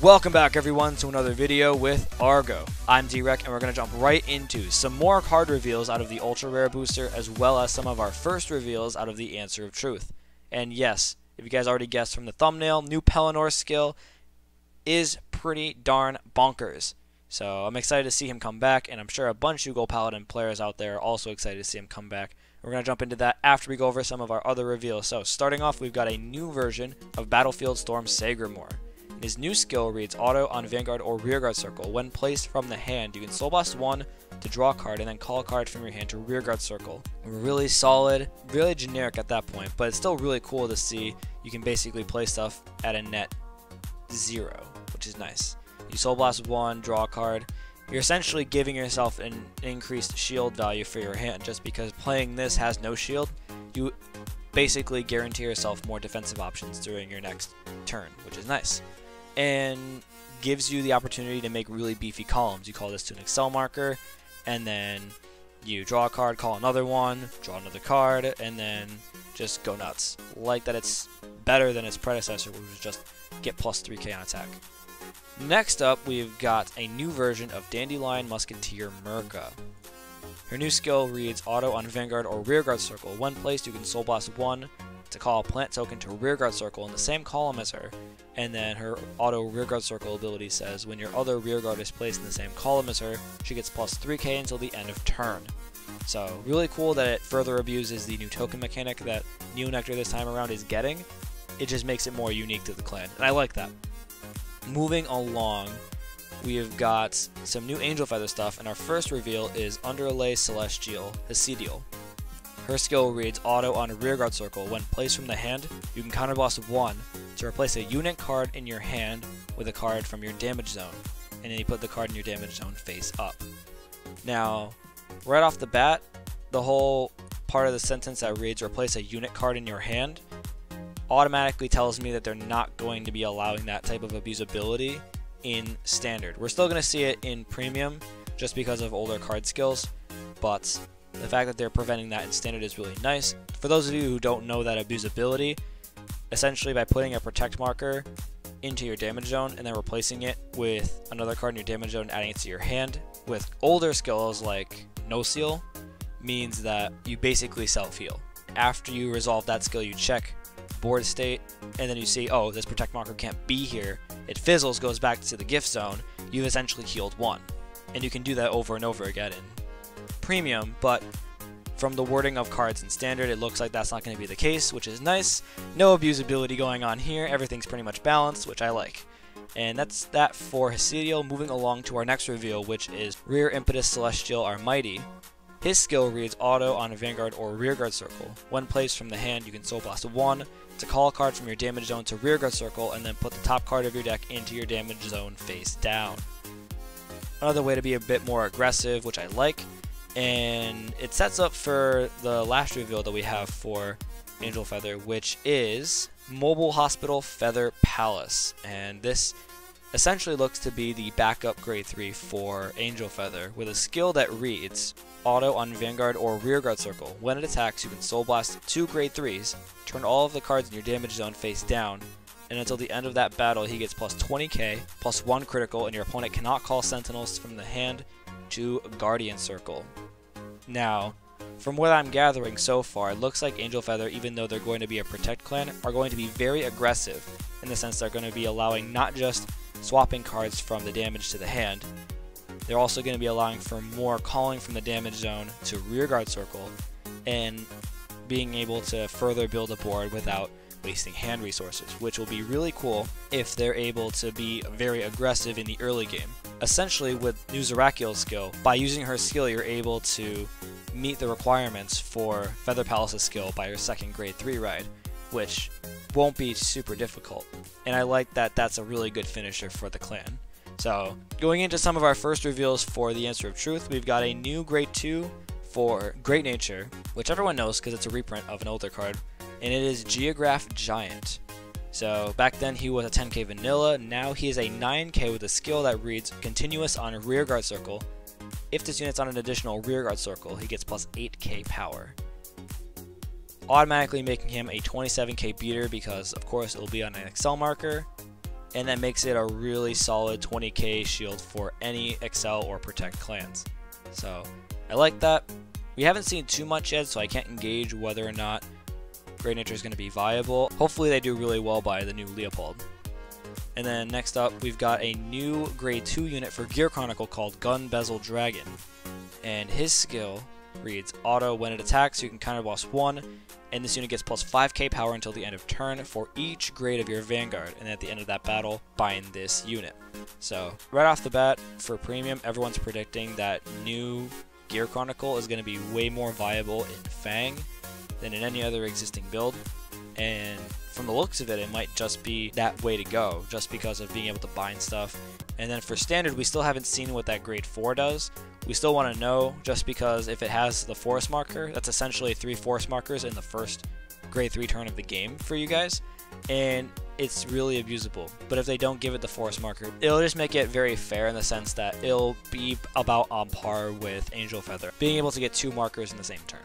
Welcome back everyone to another video with Argo. I'm D-Rec and we're going to jump right into some more card reveals out of the Ultra Rare booster as well as some of our first reveals out of the Answer of Truth. And yes, if you guys already guessed from the thumbnail, new Pellinore skill is pretty darn bonkers. So I'm excited to see him come back, and I'm sure a bunch of Google Paladin players out there are also excited to see him come back. We're going to jump into that after we go over some of our other reveals. So starting off, we've got a new version of Battlefield Storm Sagramor. His new skill reads auto on Vanguard or Rearguard Circle. When placed from the hand, you can Soul Blast 1 to draw a card and then call a card from your hand to Rearguard Circle. Really solid, really generic at that point, but it's still really cool to see you can basically play stuff at a net 0, which is nice. You Soul Blast 1, draw a card. You're essentially giving yourself an increased shield value for your hand just because playing this has no shield. You basically guarantee yourself more defensive options during your next turn, which is nice. And gives you the opportunity to make really beefy columns. You call this to an Excel marker, and then you draw a card, call another one, draw another card, and then just go nuts. Like that it's better than its predecessor, which was just get plus 3k on attack. Next up, we've got a new version of Dandelion Musketeer Merca. Her new skill reads auto on Vanguard or Rearguard Circle. When placed, you can Soul Blast 1 to call a plant token to Rearguard Circle in the same column as her, and then her auto Rearguard Circle ability says when your other Rearguard is placed in the same column as her, she gets plus 3k until the end of turn. So really cool that it further abuses the new token mechanic that new Nectar this time around is getting. It just makes it more unique to the clan, and I like that. Moving along, we have got some new Angel Feather stuff, and our first reveal is Underlay Celestial Hesidial. Her skill reads auto on a Rearguard Circle. When placed from the hand, you can counterblast 1 to replace a unit card in your hand with a card from your damage zone, and then you put the card in your damage zone face up. Now, right off the bat, the whole part of the sentence that reads replace a unit card in your hand automatically tells me that they're not going to be allowing that type of abusability in Standard. We're still going to see it in Premium just because of older card skills, but the fact that they're preventing that in Standard is really nice. For those of you who don't know that abusability, essentially by putting a protect marker into your damage zone and then replacing it with another card in your damage zone and adding it to your hand with older skills like No Seal means that you basically self-heal. After you resolve that skill, you check board state, and then you see, oh, this protect marker can't be here. It fizzles, goes back to the gift zone. You've essentially healed 1. And you can do that over and over again in Premium, but from the wording of cards in Standard, it looks like that's not going to be the case, which is nice. No abusability going on here. Everything's pretty much balanced, which I like. And that's that for Hesidial. Moving along to our next reveal, which is Rear Impetus Celestial Almighty. His skill reads auto on a Vanguard or Rearguard Circle. When placed from the hand, you can Soul Blast 1 to call a card from your damage zone to Rearguard Circle and then put the top card of your deck into your damage zone face down. Another way to be a bit more aggressive, which I like, and it sets up for the last reveal that we have for Angel Feather, which is Mobile Hospital Feather Palace. And this essentially looks to be the backup grade 3 for Angel Feather with a skill that reads auto on Vanguard or Rearguard Circle. When it attacks, you can Soul Blast 2 grade 3s, turn all of the cards in your damage zone face down, and until the end of that battle, he gets plus 20k, plus 1 critical, and your opponent cannot call Sentinels from the hand to Guardian Circle. Now, from what I'm gathering so far, it looks like Angel Feather, even though they're going to be a Protect clan, are going to be very aggressive in the sense they're going to be allowing not just swapping cards from the damage to the hand, they're also going to be allowing for more calling from the damage zone to Rearguard Circle and being able to further build a board without wasting hand resources, which will be really cool if they're able to be very aggressive in the early game. Essentially, with new Zerakiel's skill, by using her skill, you're able to meet the requirements for Feather Palace's skill by your second grade 3 ride, which won't be super difficult. And I like that that's a really good finisher for the clan. So, going into some of our first reveals for the Answer of Truth, we've got a new grade 2 for Great Nature, which everyone knows because it's a reprint of an older card, and it is Geograph Giant. So back then he was a 10k vanilla, now he is a 9k with a skill that reads continuous on a Rearguard Circle. If this unit's on an additional Rearguard Circle, he gets plus 8k power. Automatically making him a 27k beater because of course it will be on an Excel marker. and that makes it a really solid 20k shield for any Excel or Protect clans. So I like that. We haven't seen too much yet, so I can't engage whether or not Great Nature is going to be viable. Hopefully they do really well by the new Leopold. And then next up, we've got a new grade 2 unit for Gear Chronicle called Bezel Dragon. And his skill reads auto when it attacks, you can counter boss 1, and this unit gets plus 5k power until the end of turn for each grade of your Vanguard, and at the end of that battle, bind this unit. So, right off the bat, for premium, everyone's predicting that new Gear Chronicle is going to be way more viable in Fang than in any other existing build, and from the looks of it, it might just be that way to go, just because of being able to bind stuff. And then for standard, we still haven't seen what that grade 4 does. We still want to know, just because if it has the force marker, that's essentially 3 force markers in the first grade 3 turn of the game for you guys, and it's really abusable. But if they don't give it the force marker, it'll just make it very fair in the sense that it'll be about on par with Angel Feather, being able to get 2 markers in the same turn.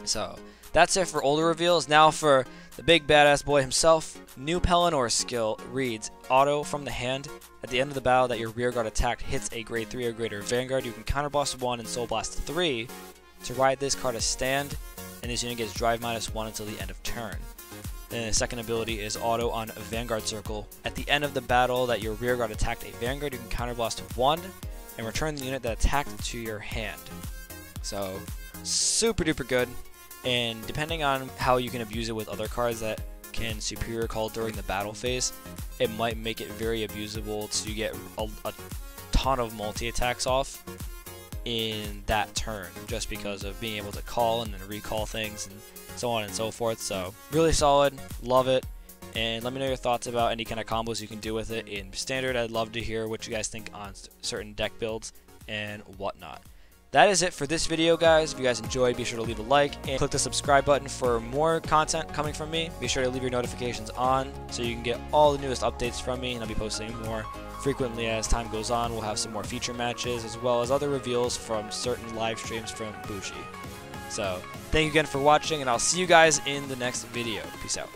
So that's it for older reveals. Now for the big badass boy himself, new Pellinore skill reads auto from the hand. At the end of the battle that your rearguard attack hits a grade 3 or greater Vanguard, you can counter boss 1 and soul blast 3 to ride this card as stand, and this unit gets drive -1 until the end of turn. Then the second ability is auto on a Vanguard circle. At the end of the battle that your rearguard attacked a Vanguard, you can counter blast 1 and return the unit that attacked to your hand. So super duper good. And depending on how you can abuse it with other cards that can superior call during the battle phase, it might make it very abusable to get a ton of multi-attacks off in that turn, just because of being able to call and then recall things and so on and so forth. So really solid, love it. And let me know your thoughts about any kind of combos you can do with it in standard. I'd love to hear what you guys think on certain deck builds and whatnot. That is it for this video, guys. If you guys enjoyed, be sure to leave a like and click the subscribe button for more content coming from me. Be sure to leave your notifications on so you can get all the newest updates from me, and I'll be posting more frequently as time goes on. We'll have some more feature matches as well as other reveals from certain live streams from Bushi. So thank you again for watching, and I'll see you guys in the next video. Peace out.